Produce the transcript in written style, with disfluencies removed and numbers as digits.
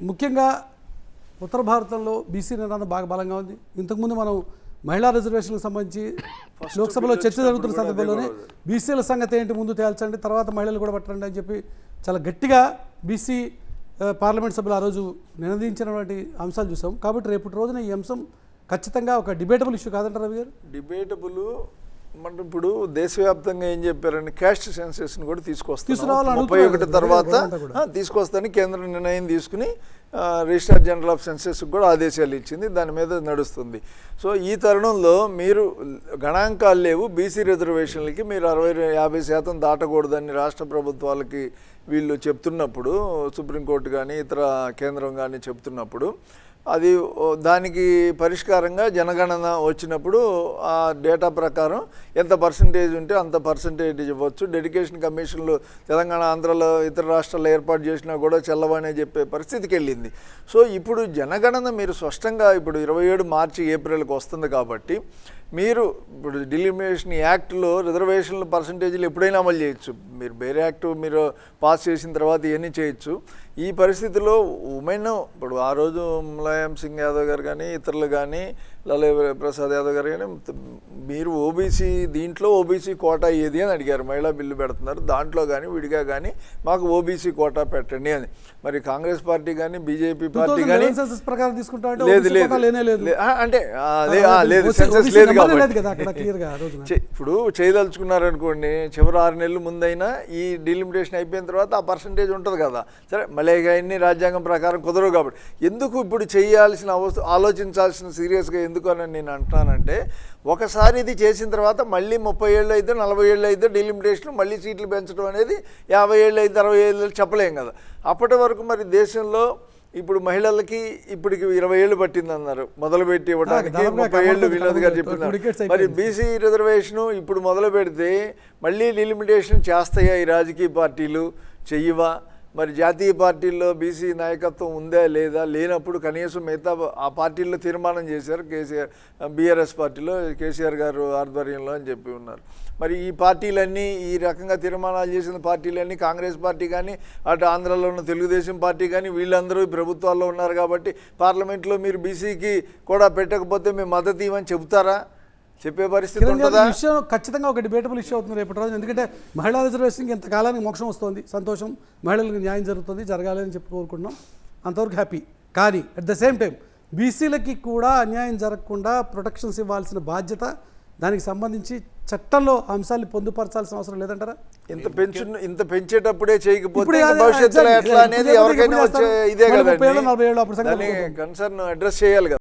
ముఖ్యంగా ఉత్తర భారతంలో బీసీ నినాదం బాగా బలంగా ఉంది. ఇంతకుముందు మనం మహిళా రిజర్వేషన్లకు సంబంధించి లోక్సభలో చర్చ జరుగుతున్న సందర్భంలోనే బీసీల సంగతి ఏంటి ముందు తేల్చండి, తర్వాత మహిళలు కూడా పట్టండి అని చెప్పి చాలా గట్టిగా బీసీ పార్లమెంట్ సభ్యులు ఆ రోజు నినదించినటువంటి అంశాలు చూసాం. కాబట్టి రేపటి రోజున ఈ అంశం ఖచ్చితంగా ఒక డిబేటబుల్ ఇష్యూ కాదంటారు రవి గారు? డిబేటబుల్. మనం ఇప్పుడు దేశవ్యాప్తంగా ఏం చెప్పారండి, క్యాస్ట్ సెన్సెస్ని కూడా తీసుకొస్తాను 31 తర్వాత తీసుకొస్తాను కేంద్రం నిర్ణయం తీసుకుని రిజిస్ట్రార్ జనరల్ ఆఫ్ సెన్సెస్కి కూడా ఆదేశాలు ఇచ్చింది, దాని మీద నడుస్తుంది. సో ఈ తరుణంలో మీరు గణాంకాలు లేవు, బీసీ రిజర్వేషన్లకి మీరు 50% దాటకూడదని రాష్ట్ర ప్రభుత్వాలకి వీళ్ళు చెప్తున్నప్పుడు, సుప్రీంకోర్టు కానీ ఇతర కేంద్రం కానీ చెప్తున్నప్పుడు, అది దానికి పరిష్కారంగా జనగణన వచ్చినప్పుడు ఆ డేటా ప్రకారం ఎంత పర్సంటేజ్ ఉంటే అంత పర్సంటేజ్ ఇవ్వచ్చు. డెడికేషన్ కమిషన్లు తెలంగాణ, ఆంధ్రలో ఇతర రాష్ట్రాల్లో ఏర్పాటు చేసినా కూడా చెల్లవనే చెప్పే పరిస్థితికి వెళ్ళింది. సో ఇప్పుడు జనగణన మీరు స్పష్టంగా ఇప్పుడు 27 మార్చి ఏప్రిల్కి వస్తుంది కాబట్టి మీరు ఇప్పుడు డిలిమినేషన్ యాక్ట్లో రిజర్వేషన్ల పర్సంటేజీలు ఎప్పుడైనా అమలు చేయొచ్చు. మీరు వేరే యాక్ట్ మీరు పాస్ చేసిన తర్వాత ఇవన్నీ చేయొచ్చు. ఈ పరిస్థితిలో ఉమెన్ ఇప్పుడు ఆ రోజు ములాయం సింగ్ యాదవ్ గారు కానీ ఇతరులు కానీ లాలూ ప్రసాద్ యాదవ్ గారు కానీ మీరు ఓబీసీ దీంట్లో ఓబీసీ కోటా ఏది అని అడిగారు. మహిళా బిల్లు పెడుతున్నారు, దాంట్లో కానీ విడిగా కానీ మాకు ఓబీసీ కోటా పెట్టండి అని. మరి కాంగ్రెస్ పార్టీ కానీ బీజేపీ పార్టీ కానీ లేదు లేదు అంటే లేదు సెన్సెస్ లేదు కాబట్టి ఇప్పుడు చేయదలుచుకున్నారనుకోండి, చివరి 6 నెలల ముందైనా ఈ డిలిమిటేషన్ అయిపోయిన తర్వాత ఆ పర్సంటేజ్ ఉంటుంది కదా. సరే మళ్ళీ ఇన్ని రాజ్యాంగం ప్రకారం కుదరవు కాబట్టి ఎందుకు ఇప్పుడు చేయాల్సిన ఆలోచించాల్సిన సీరియస్గా ఎందుకు అని నేను అంటున్నానంటే, ఒకసారి ఇది చేసిన తర్వాత మళ్ళీ 30 ఏళ్ళు అయితే 40 ఏళ్ళు అయితే డిలిమిటేషన్ మళ్ళీ సీట్లు పెంచడం అనేది 50 ఏళ్ళు అయితే 60 ఏళ్ళు చెప్పలేం కదా. అప్పటి వరకు మరి దేశంలో ఇప్పుడు మహిళలకి ఇప్పటికి 20 ఏళ్ళు పట్టిందన్నారు మొదలుపెట్టి ఇవ్వడానికి, 30 ఏళ్ళు వినోద్ గారు చెప్పినారు. మరి బీసీ రిజర్వేషను ఇప్పుడు మొదలు పెడితే మళ్ళీ డిలిమిటేషన్ చేస్తాయా ఈ రాజకీయ పార్టీలు, చెయ్యవా? మరి జాతీయ పార్టీల్లో బీసీ నాయకత్వం ఉందా లేదా? లేనప్పుడు కనీసం మిగతా ఆ పార్టీల్లో తీర్మానం చేశారు, బీఆర్ఎస్ పార్టీలో కేసీఆర్ గారు ఆధ్వర్యంలో అని చెప్పి ఉన్నారు. మరి ఈ పార్టీలన్నీ ఈ రకంగా తీర్మానాలు చేసిన పార్టీలన్నీ కాంగ్రెస్ పార్టీ కానీ అటు ఆంధ్రాలో ఉన్న తెలుగుదేశం పార్టీ కానీ వీళ్ళందరూ ప్రభుత్వాల్లో ఉన్నారు కాబట్టి పార్లమెంట్లో మీరు బీసీకి కూడా పెట్టకపోతే మేము మద్దతు ఇవ్వని చెబుతారా? చెప్పే పరిస్థితి ఉంటుందా? విషయం ఖచ్చితంగా ఒక డిబేటబుల్ ఇష్యూ అవుతుంది రేపటి రోజు. ఎందుకంటే మహిళా రిజర్వేషన్కి ఇంతకాలానికి మోక్షం వస్తుంది, సంతోషం, మహిళలకు న్యాయం జరుగుతుంది, జరగాలి అని చెప్పి కోరుకుంటున్నాం, అంతవరకు హ్యాపీ. కానీ అట్ ద సేమ్ టైం బీసీలకి కూడా అన్యాయం జరగకుండా ప్రొటెక్షన్స్ ఇవ్వాల్సిన బాధ్యత, దానికి సంబంధింంచి చట్టంలో అంశాన్ని పొందుపరచాల్సిన అవసరం లేదంటారా? ఇంత పెంచేటప్పుడే చేయకపోతే భవిష్యత్తులో ఎట్లా అనేది ఎవరికైనా వచ్చే ఇదే కదా, కన్సర్న్ అడ్రస్ చేయాలి కదా.